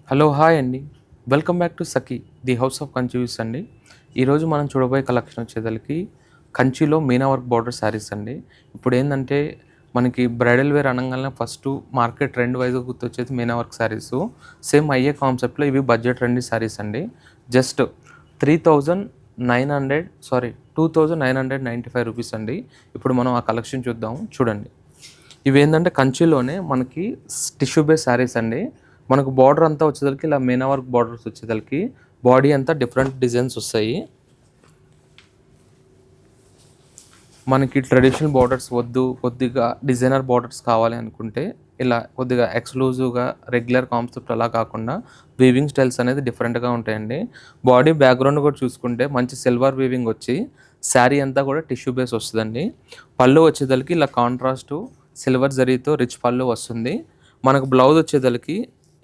Hello hi అండి. Welcome back to Sakhi the house of Kanchis అండి. ఈరోజు మనం చూడబోయే కలెక్షన్ వచ్చేసరికి కంచిలో మీనా వర్క్ బార్డర్ శారీస్ అండి. ఇప్పుడు ఏంటంటే మనకి బ్రైడల్ వేర్ అనగానే ఫస్ట్ మార్కెట్ ట్రెండ్ వైజ్గా గుర్తొచ్చేది మీనా వర్క్ శారీస్. సేమ్ అయ్యే కాన్సెప్ట్లో ఇవి బడ్జెట్ ట్రెండీ శారీస్ అండి. జస్ట్ 2995 రూపీస్ అండి. ఇప్పుడు మనం ఆ కలెక్షన్ చూద్దాం చూడండి. ఇవి ఏంటంటే కంచిలోనే మనకి టిష్యూ బేస్ శారీస్ అండి. మనకు బార్డర్ అంతా వచ్చేసరికి ఇలా మీనా వర్క్ బార్డర్స్ వచ్చేసరికి బాడీ అంతా డిఫరెంట్ డిజైన్స్ వస్తాయి. మనకి ట్రెడిషనల్ బార్డర్స్ వద్దు, కొద్దిగా డిజైనర్ బార్డర్స్ కావాలి అనుకుంటే ఇలా కొద్దిగా ఎక్స్క్లూజివ్గా రెగ్యులర్ కాన్సెప్ట్ అలా కాకుండా వీవింగ్ స్టైల్స్ అనేది డిఫరెంట్గా ఉంటాయండి. బాడీ బ్యాక్గ్రౌండ్ కూడా చూసుకుంటే మంచి సిల్వర్ వీవింగ్ వచ్చి శారీ అంతా కూడా టిష్యూ బేస్ వస్తుందండి. పళ్ళు వచ్చేసరికి ఇలా కాంట్రాస్ట్ సిల్వర్ జరీతో రిచ్ పళ్ళు వస్తుంది. మనకు బ్లౌజ్ వచ్చేసరికి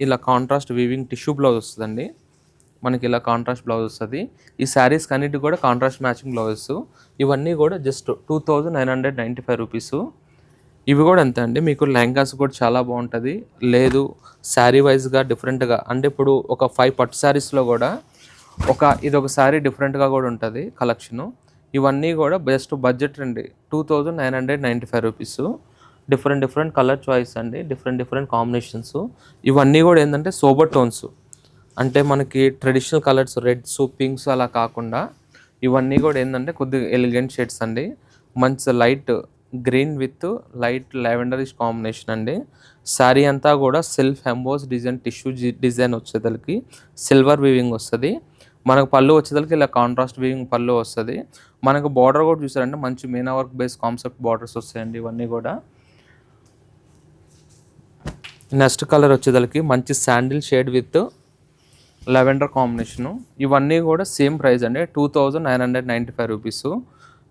ఇలా కాంట్రాస్ట్ వీవింగ్ టిష్యూ బ్లౌజ్ వస్తుందండి. మనకి ఇలా కాంట్రాస్ట్ బ్లౌజ్ వస్తుంది. ఈ శారీస్ అన్నిటి కూడా కాంట్రాస్ట్ మ్యాచింగ్ బ్లౌజెస్. ఇవన్నీ కూడా జస్ట్ 2995 రూపీస్. ఇవి కూడా ఎంత అండి, మీకు లెహంగాస్ కూడా చాలా బాగుంటుంది. లేదు శారీ వైజ్గా డిఫరెంట్గా అంటే ఇప్పుడు ఒక 5 పట్టు శారీస్లో కూడా ఇదొక శారీ డిఫరెంట్గా కూడా ఉంటుంది కలెక్షను. ఇవన్నీ కూడా బెస్ట్ బడ్జెట్ అండి. 2995 రూపీస్. డిఫరెంట్ కలర్ చాయిస్ అండి, డిఫరెంట్ కాంబినేషన్స్. ఇవన్నీ కూడా ఏంటంటే సోబర్ టోన్స్, అంటే మనకి ట్రెడిషనల్ కలర్స్ రెడ్స్ పింక్స్ అలా కాకుండా ఇవన్నీ కూడా ఏంటంటే కొద్దిగా ఎలిగెంట్ షేడ్స్ అండి. మంచి light green with light lavenderish combination అండి. శారీ అంతా కూడా self emboss design tissue design వచ్చేసరికి సిల్వర్ వీవింగ్ వస్తుంది. మనకు పళ్ళు వచ్చేసరికి ఇలా కాంట్రాస్ట్ వీవింగ్ పళ్ళు వస్తుంది. మనకు బార్డర్ కూడా చూసారంటే మంచి Meena work base concept borders వస్తాయండి. ఇవన్నీ కూడా నెక్స్ట్ కలర్ వచ్చేసరికి మంచి sandal shade with lavender combination. ఇవన్నీ కూడా సేమ్ ప్రైస్ అండి, 2995 రూపీస్.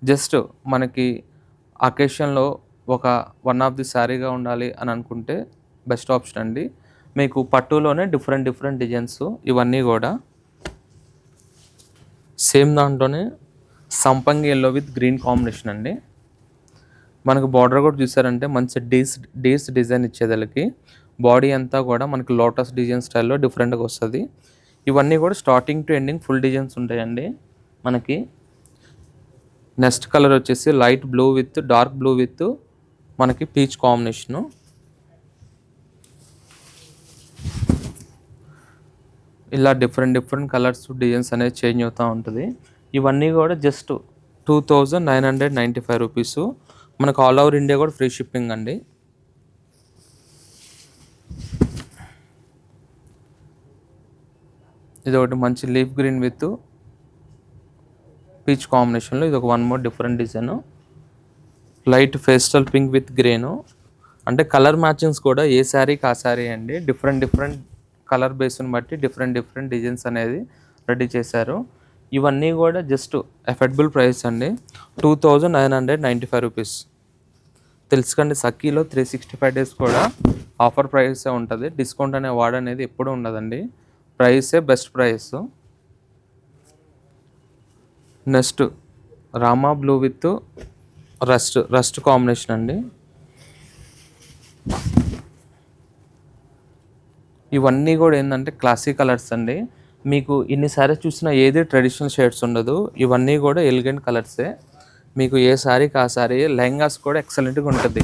జస్ట్ మనకి అకేషన్లో వన్ ఆఫ్ ది శారీగా ఉండాలి అని అనుకుంటే బెస్ట్ ఆప్షన్ అండి. మీకు పట్టులోనే డిఫరెంట్ డిజైన్స్. ఇవన్నీ కూడా సేమ్ దాంట్లోనే సంపంగి ఎల్లో విత్ గ్రీన్ కాంబినేషన్ అండి. మనకు బార్డర్ కూడా చూసారంటే మంచి డీస్ డిజైన్ ఇచ్చేదానికి బాడీ అంతా కూడా మనకి లోటస్ డిజైన్ స్టైల్లో డిఫరెంట్గా వస్తుంది. ఇవన్నీ కూడా starting to ending full designs ఉంటాయండి. మనకి నెక్స్ట్ కలర్ వచ్చేసి light blue with dark blue with మనకి పీచ్ కాంబినేషను. ఇలా డిఫరెంట్ కలర్స్ డిజైన్స్ అనేది చేంజ్ అవుతూ ఉంటుంది. ఇవన్నీ కూడా జస్ట్ 2995 రూపీస్. మనకు ఆల్ ఓవర్ ఇండియా కూడా ఫ్రీ షిప్పింగ్ అండి. ఇది ఒకటి మంచి లీఫ్ గ్రీన్ విత్ పీచ్ కాంబినేషన్లో ఇది ఒక one more different design. Light pastel pink with green. అంటే కలర్ మ్యాచింగ్స్ కూడా ఏ శారీకి ఆ శారీ అండి. డిఫరెంట్ కలర్ బేస్ని బట్టి డిఫరెంట్ డిజైన్స్ అనేది రెడీ చేశారు. ఇవన్నీ కూడా జస్ట్ అఫోర్డబుల్ ప్రైస్ అండి, 2995 రూపీస్. తెలుసుకండి సఖీలో 365 డేస్ కూడా ఆఫర్ ప్రైసే ఉంటుంది. డిస్కౌంట్ అనే వార్డ్ అనేది ఎప్పుడూ ఉండదండి. ప్రైసే best price. Next Rama blue with rust combination అండి. ఇవన్నీ కూడా ఏంటంటే క్లాసిక్ కలర్స్ అండి. మీకు ఇన్ని సారీస్ చూసినా ఏది ట్రెడిషనల్ షేడ్స్ ఉండదు. ఇవన్నీ కూడా ఎలిగెంట్ కలర్సే. మీకు ఏ శారీకి ఆ శారీ. లెహంగాస్ కూడా ఎక్సలెంట్గా ఉంటుంది.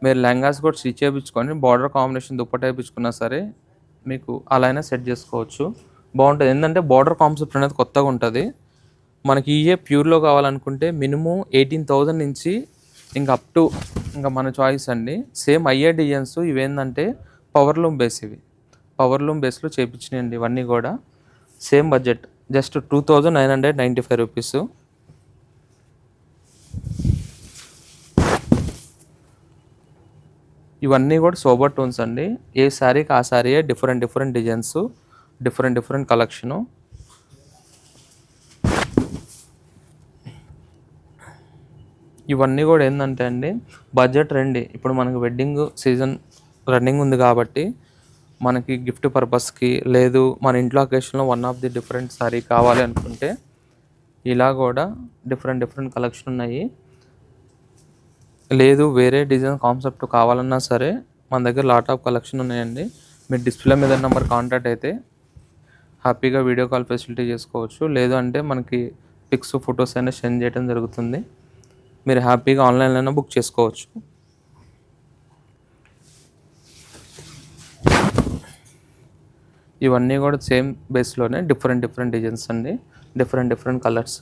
మీరు లెహంగాస్ కూడా స్టిచ్ చేయించుకొని బార్డర్ కాంబినేషన్ దుప్పట వేయించుకున్నా సరే మీకు అలా అయినా సెట్ చేసుకోవచ్చు, బాగుంటుంది. ఏంటంటే బార్డర్ కాన్సెప్ట్ అనేది కొత్తగా ఉంటుంది. మనకి ఇయే ప్యూర్లో కావాలనుకుంటే మినిమం 18,000 నుంచి ఇంకా మన చాయిస్ అండి. సేమ్ అయ్యే డిజైన్స్. ఇవేంటంటే పవర్లూమ్ బేస్. ఇవి పవర్లూమ్ బేస్లో చేయించినాయండి. ఇవన్నీ కూడా సేమ్ బడ్జెట్, జస్ట్ 2995 రూపీస్. ఇవన్నీ కూడా సోబర్ టోన్స్ అండి. ఏ శారీకి ఆ శారీయే డిఫరెంట్ డిజైన్స్, డిఫరెంట్ కలెక్షను. ఇవన్నీ కూడా ఏంటంటే అండి బడ్జెట్ రండి. ఇప్పుడు మనకి వెడ్డింగ్ సీజన్ రన్నింగ్ ఉంది కాబట్టి మనకి గిఫ్ట్ పర్పస్కి లేదు మన ఇంట్లో అకేషన్లో one of the different sari కావాలి అనుకుంటే ఇలా కూడా డిఫరెంట్ కలెక్షన్ ఉన్నాయి. లేదు వేరే డిజైన్ కాన్సెప్ట్ కావాలన్నా సరే మన దగ్గర లాట్ ఆఫ్ కలెక్షన్ ఉన్నాయండి. మీరు డిస్ప్లే మీద నెంబర్ కాంటాక్ట్ అయితే హ్యాపీగా వీడియో కాల్ ఫెసిలిటీ చేసుకోవచ్చు. లేదు అంటే మనకి పిక్స్, ఫొటోస్ అయినా సెండ్ చేయడం జరుగుతుంది. మీరు హ్యాపీగా ఆన్లైన్లోనే బుక్ చేసుకోవచ్చు. ఇవన్నీ కూడా సేమ్ బేస్లోనే డిఫరెంట్ డిజైన్స్ అండి, డిఫరెంట్ కలర్స్.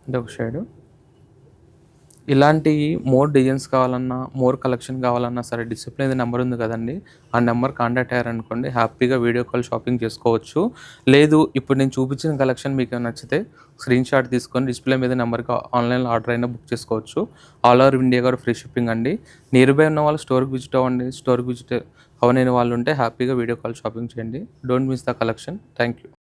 ఇది ఒక షేడు. ఇలాంటి మోర్ డిజైన్స్ కావాలన్నా, మోర్ కలెక్షన్ కావాలన్నా సరే డిస్ప్లే మీద నెంబర్ ఉంది కదండి, ఆ నెంబర్ కాంటాక్ట్ అయ్యారనుకోండి హ్యాపీగా వీడియో కాల్ షాపింగ్ చేసుకోవచ్చు. లేదు ఇప్పుడు నేను చూపించిన కలెక్షన్ మీకు నచ్చితే స్క్రీన్ షాట్ తీసుకొని డిస్ప్లే మీద నెంబర్కి ఆన్లైన్లో ఆర్డర్ అయినా బుక్ చేసుకోవచ్చు. ఆల్ ఓవర్ ఇండియా కూడా ఫ్రీ షిప్పింగ్ అండి. నియర్ బై ఉన్న వాళ్ళు స్టోర్కి విజిట్ అవ్వండి. స్టోర్కి విజిట్ అవ్వలేని వాళ్ళు ఉంటే హ్యాపీగా వీడియో కాల్ షాపింగ్ చేయండి. Don't miss the collection. Thank you.